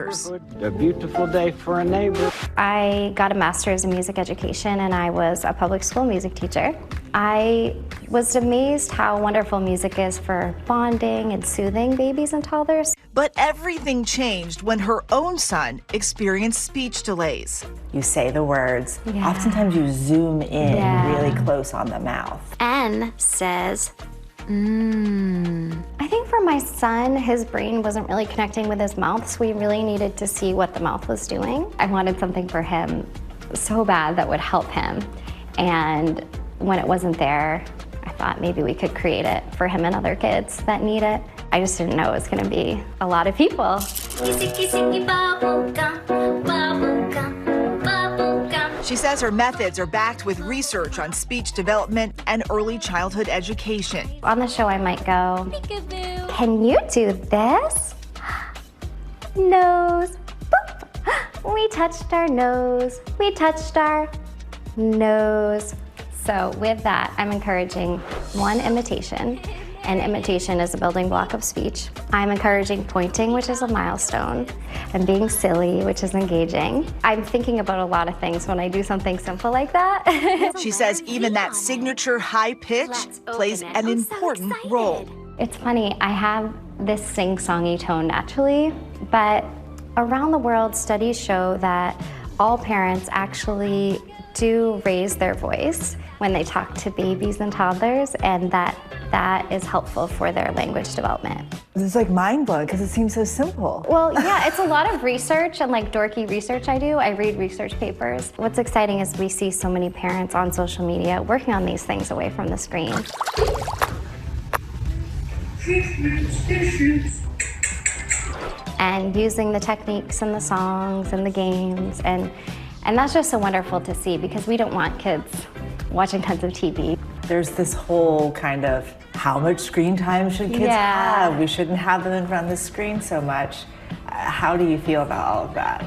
A beautiful day for a neighbor. I got a master's in music education and I was a public school music teacher. I was amazed how wonderful music is for bonding and soothing babies and toddlers. But everything changed when her own son experienced speech delays. You say the words, oftentimes you zoom in really close on the mouth. N says, I think for my son, his brain wasn't really connecting with his mouth, so we really needed to see what the mouth was doing. I wanted something for him so bad that would help him. And when it wasn't there, I thought maybe we could create it for him and other kids that need it. I just didn't know it was gonna be a lot of people. She says her methods are backed with research on speech development and early childhood education. On the show, I might go, can you do this? Nose, boop. We touched our nose. We touched our nose. So with that, I'm encouraging one, imitation. And imitation is a building block of speech. I'm encouraging pointing, which is a milestone, and being silly, which is engaging. I'm thinking about a lot of things when I do something simple like that. She says even that signature high pitch plays an important role. It's funny, I have this sing-songy tone naturally, but around the world, studies show that all parents actually do raise their voice when they talk to babies and toddlers, and that is helpful for their language development. It's like mind-blowing because it seems so simple. Well, yeah, it's a lot of research and like dorky research I do. I read research papers. What's exciting is we see so many parents on social media working on these things away from the screen. And using the techniques and the songs and the games, and that's just so wonderful to see because we don't want kids watching tons of TV. There's this whole kind of how much screen time should kids have? We shouldn't have them in front of the screen so much. How do you feel about all of that?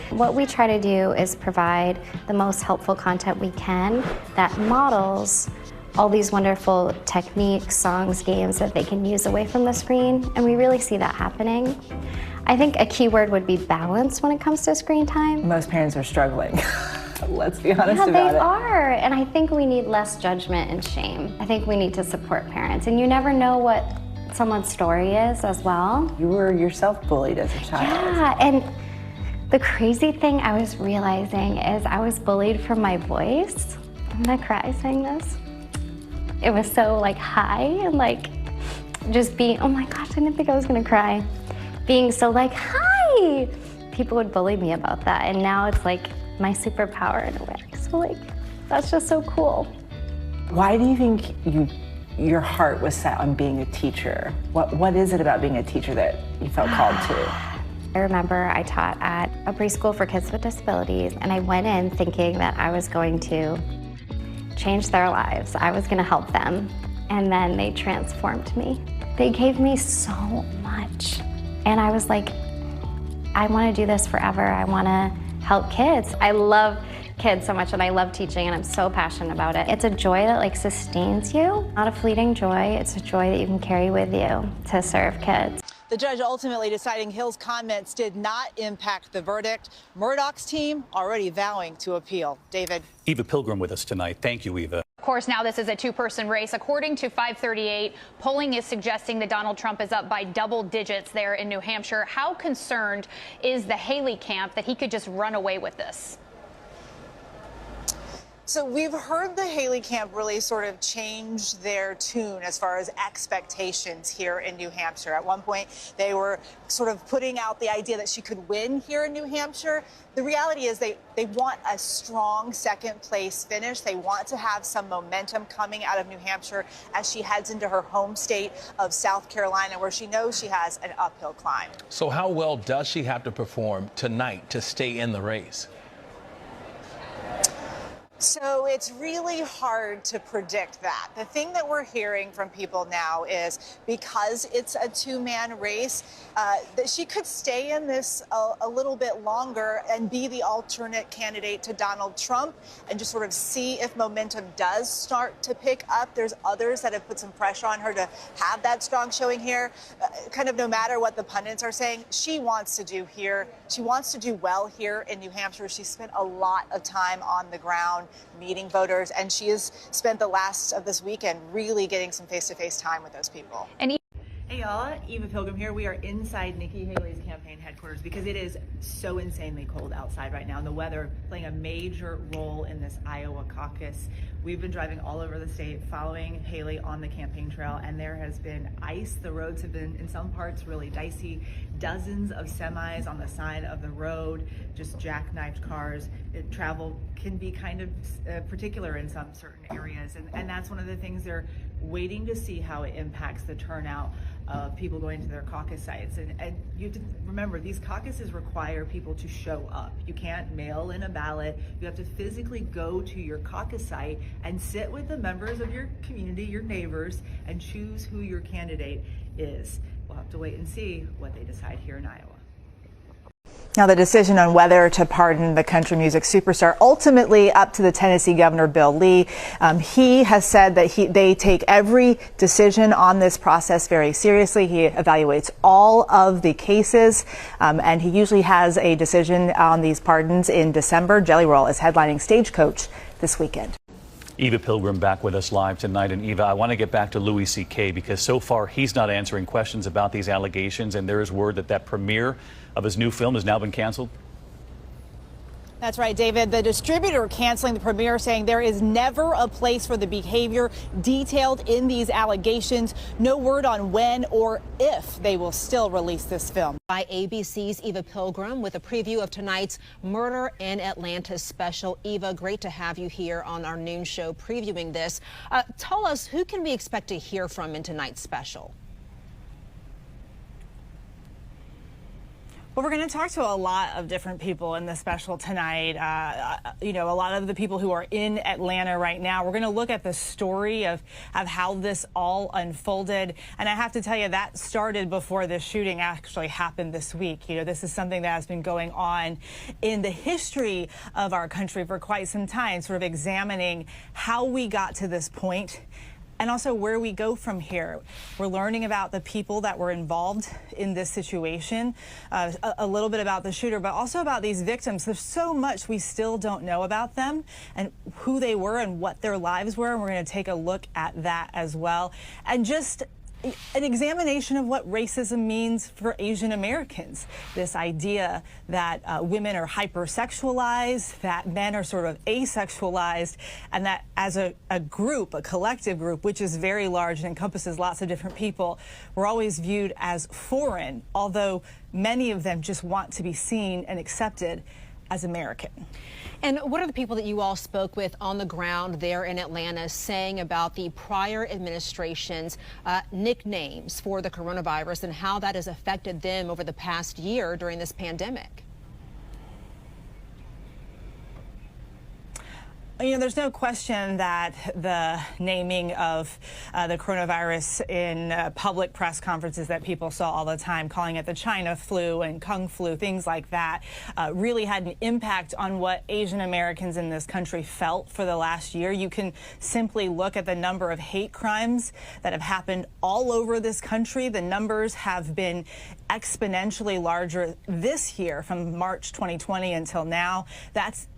What we try to do is provide the most helpful content we can that models all these wonderful techniques, songs, games that they can use away from the screen, and we really see that happening. I think a key word would be balance when it comes to screen time. Most parents are struggling. Let's be honest about it. Yeah, they are, and I think we need less judgment and shame. I think we need to support parents, and you never know what someone's story is as well. You were yourself bullied as a child. Yeah, and the crazy thing I was realizing is I was bullied for my voice. I'm gonna cry saying this. It was so like high and like just being, oh my gosh, I didn't think I was gonna cry. Being so like, hi! People would bully me about that, and now it's like my superpower in a way. So like, that's just so cool. Why do you think your heart was set on being a teacher? What is it about being a teacher that you felt called to? I remember I taught at a preschool for kids with disabilities, and I went in thinking that I was going to change their lives. I was gonna help them, and then they transformed me. They gave me so much, and I was like, I wanna do this forever. I wanna help kids. I love kids so much, and I love teaching, and I'm so passionate about it. It's a joy that like sustains you, not a fleeting joy. It's a joy that you can carry with you to serve kids. The judge ultimately deciding Hill's comments did not impact the verdict. Murdoch's team already vowing to appeal. David. Eva Pilgrim with us tonight. Thank you, Eva. Of course, now this is a two-person race. According to 538, polling is suggesting that Donald Trump is up by double digits there in New Hampshire. How concerned is the Haley camp that he could just run away with this? So we've heard the Haley camp really sort of change their tune as far as expectations here in New Hampshire. At one point, they were sort of putting out the idea that she could win here in New Hampshire. The reality is they want a strong second place finish. They want to have some momentum coming out of New Hampshire as she heads into her home state of South Carolina, where she knows she has an uphill climb. So how well does she have to perform tonight to stay in the race? So it's really hard to predict that. The thing that we're hearing from people now is because it's a two-man race, that she could stay in this a little bit longer and be the alternate candidate to Donald Trump and just sort of see if momentum does start to pick up. There's others that have put some pressure on her to have that strong showing here. Kind of no matter what the pundits are saying, she wants to do here. She wants to do well here in New Hampshire. She spent a lot of time on the ground meeting voters, and she has spent the last of this weekend really getting some face-to-face time with those people. And hey y'all, Eva Pilgrim here. We are inside Nikki Haley's campaign headquarters because it is so insanely cold outside right now, and the weather playing a major role in this Iowa caucus. We've been driving all over the state following Haley on the campaign trail, and there has been ice. The roads have been, in some parts, really dicey. Dozens of semis on the side of the road, just jackknifed cars. Travel can be kind of particular in some certain areas, and that's one of the things they're waiting to see how it impacts the turnout of people going to their caucus sites. And you have to remember, these caucuses require people to show up. You can't mail in a ballot. You have to physically go to your caucus site and sit with the members of your community, your neighbors, and choose who your candidate is. We'll have to wait and see what they decide here in Iowa. Now, the decision on whether to pardon the country music superstar ultimately up to the Tennessee Governor Bill Lee. He has said that they take every decision on this process very seriously. He evaluates all of the cases, and he usually has a decision on these pardons in December. Jelly Roll is headlining Stagecoach this weekend. Eva Pilgrim back with us live tonight. And Eva, I want to get back to Louis C.K. because so far he's not answering questions about these allegations, and there is word that that premiere of his new film has now been canceled. That's right, David. The distributor canceling the premiere, saying there is never a place for the behavior detailed in these allegations. No word on when or if they will still release this film. By ABC's Eva Pilgrim with a preview of tonight's Murder in Atlanta special. Eva, great to have you here on our noon show previewing this. Tell us, who can we expect to hear from in tonight's special? Well, we're going to talk to a lot of different people in the special tonight. A lot of the people who are in Atlanta right now. We're going to look at the story of how this all unfolded. And I have to tell you, that started before this shooting actually happened this week. This is something that has been going on in the history of our country for quite some time, sort of examining how we got to this point and also where we go from here. We're learning about the people that were involved in this situation, a little bit about the shooter, but also about these victims. There's so much we still don't know about them and who they were and what their lives were, and we're going to take a look at that as well. And just an examination of what racism means for Asian Americans. This idea that women are hypersexualized, that men are sort of asexualized, and that as a group, a collective group, which is very large and encompasses lots of different people, we're always viewed as foreign, although many of them just want to be seen and accepted as American. And what are the people that you all spoke with on the ground there in Atlanta saying about the prior administration's nicknames for the coronavirus and how that has affected them over the past year during this pandemic? There's no question that the naming of the coronavirus in public press conferences that people saw all the time, calling it the China flu and Kung flu, things like that, really had an impact on what Asian Americans in this country felt for the last year. You can simply look at the number of hate crimes that have happened all over this country. The numbers have been exponentially larger this year from March 2020 until now.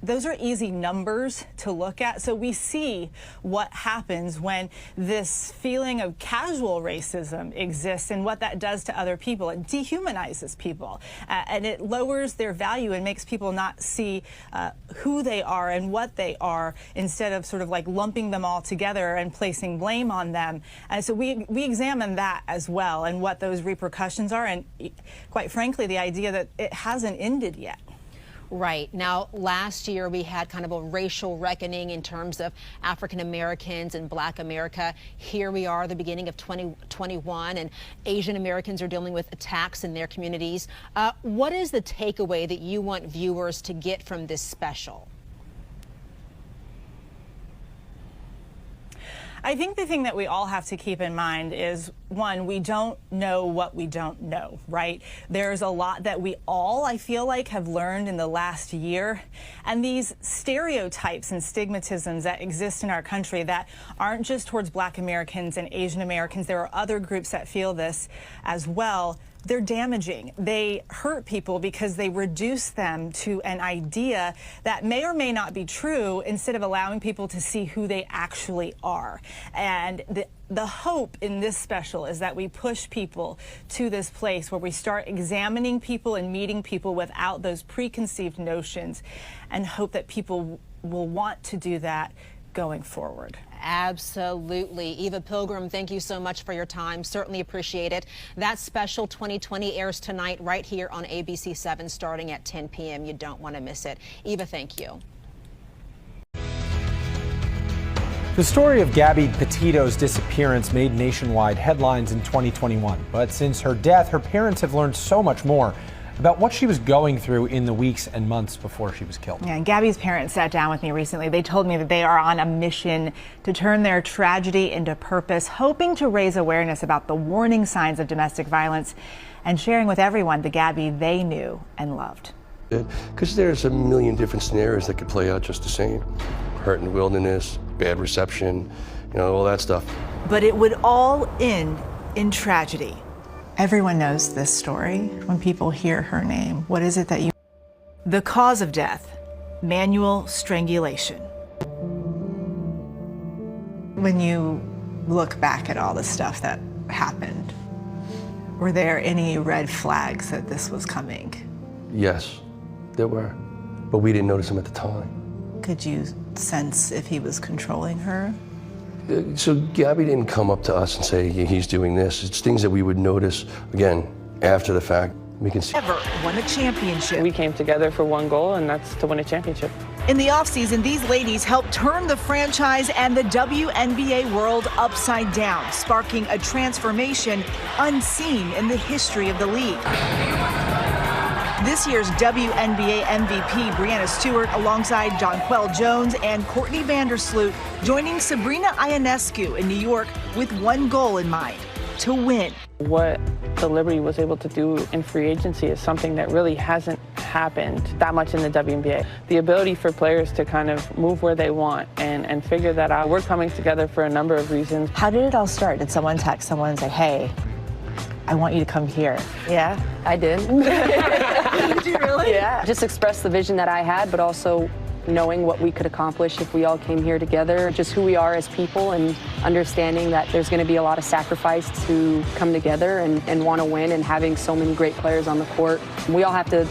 Those are easy numbers to look at. So we see what happens when this feeling of casual racism exists and what that does to other people. It dehumanizes people and it lowers their value and makes people not see who they are and what they are, instead of sort of like lumping them all together and placing blame on them. And so we examine that as well and what those repercussions are, and quite frankly, the idea that it hasn't ended yet. Right. Now, last year we had kind of a racial reckoning in terms of African Americans and Black America. Here we are, the beginning of 2021, and Asian Americans are dealing with attacks in their communities. What is the takeaway that you want viewers to get from this special? I think the thing that we all have to keep in mind is, one, we don't know what we don't know, right? There's a lot that we all, I feel like, have learned in the last year. And these stereotypes and stigmatisms that exist in our country that aren't just towards Black Americans and Asian Americans, there are other groups that feel this as well. They're damaging. They hurt people because they reduce them to an idea that may or may not be true instead of allowing people to see who they actually are. And the hope in this special is that we push people to this place where we start examining people and meeting people without those preconceived notions, and hope that people will want to do that going forward. Absolutely. Eva Pilgrim, thank you so much for your time. Certainly appreciate it. That special 2020 airs tonight right here on ABC 7 starting at 10 p.m. You don't want to miss it. Eva, thank you. The story of Gabby Petito's disappearance made nationwide headlines in 2021. But since her death, her parents have learned so much more about what she was going through in the weeks and months before she was killed. Yeah, and Gabby's parents sat down with me recently. They told me that they are on a mission to turn their tragedy into purpose, hoping to raise awareness about the warning signs of domestic violence and sharing with everyone the Gabby they knew and loved. Because there's a million different scenarios that could play out just the same. Hurt in the wilderness, bad reception, all that stuff. But it would all end in tragedy. Everyone knows this story when people hear her name. What is it that you... The cause of death, manual strangulation. When you look back at all the stuff that happened, were there any red flags that this was coming? Yes, there were, but we didn't notice them at the time. Could you sense if he was controlling her? So Gabby didn't come up to us and say, he's doing this. It's things that we would notice, again, after the fact. We can see. Ever won a championship. We came together for one goal, and that's to win a championship. In the offseason, these ladies helped turn the franchise and the WNBA world upside down, sparking a transformation unseen in the history of the league. This year's WNBA MVP, Breanna Stewart, alongside Jonquel Jones and Courtney Vandersloot, joining Sabrina Ionescu in New York with one goal in mind: to win. What the Liberty was able to do in free agency is something that really hasn't happened that much in the WNBA. The ability for players to kind of move where they want and figure that out. We're coming together for a number of reasons. How did it all start? Did someone text someone and say, hey, I want you to come here? Yeah, I did. Did you really? Yeah. Just express the vision that I had, but also knowing what we could accomplish if we all came here together, just who we are as people, and understanding that there's going to be a lot of sacrifice to come together and want to win, and having so many great players on the court. We all have to,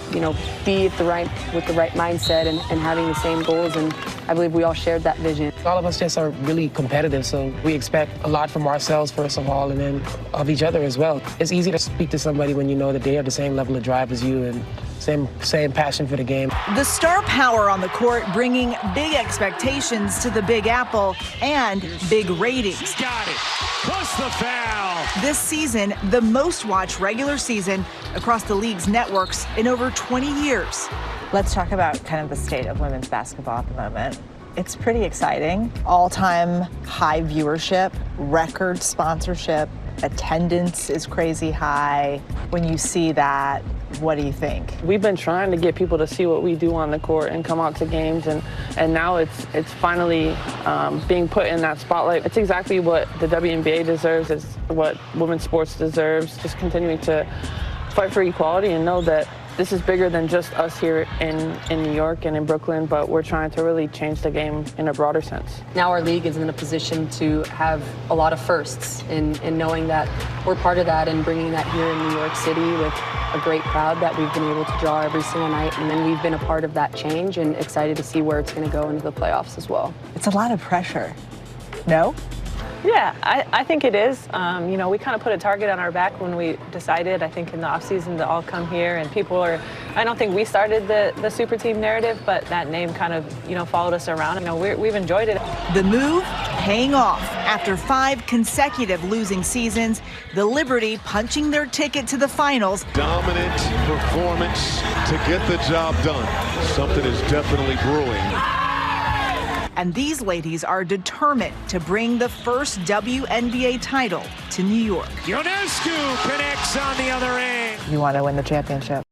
be with the right mindset and having the same goals, and I believe we all shared that vision. All of us just are really competitive, so we expect a lot from ourselves first of all, and then of each other as well. It's easy to speak to somebody when you know that they have the same level of drive as you and same passion for the game. The star power on the court bringing big expectations to the Big Apple and big ratings. She got it. Plus the foul. This season, the most watched regular season across the league's networks in over 20 years. Let's talk about kind of the state of women's basketball at the moment. It's pretty exciting. All-time high viewership, record sponsorship, attendance is crazy high. When you see that, what do you think? We've been trying to get people to see what we do on the court and come out to games, and now it's finally being put in that spotlight. It's exactly what the WNBA deserves. It's what women's sports deserves. Just continuing to fight for equality and know that this is bigger than just us here in New York and in Brooklyn, but we're trying to really change the game in a broader sense. Now our league is in a position to have a lot of firsts, and knowing that we're part of that and bringing that here in New York City with a great crowd that we've been able to draw every single night, and then we've been a part of that change and excited to see where it's going to go into the playoffs as well. It's a lot of pressure. No? Yeah, I think it is. We kind of put a target on our back when we decided, I think, in the offseason to all come here. And people are, I don't think we started the super team narrative, but that name kind of, followed us around. We've enjoyed it. The move paying off. After 5 consecutive losing seasons, the Liberty punching their ticket to the finals. Dominant performance to get the job done. Something is definitely brewing. And these ladies are determined to bring the first WNBA title to New York. Ionescu connects on the other end. You want to win the championship.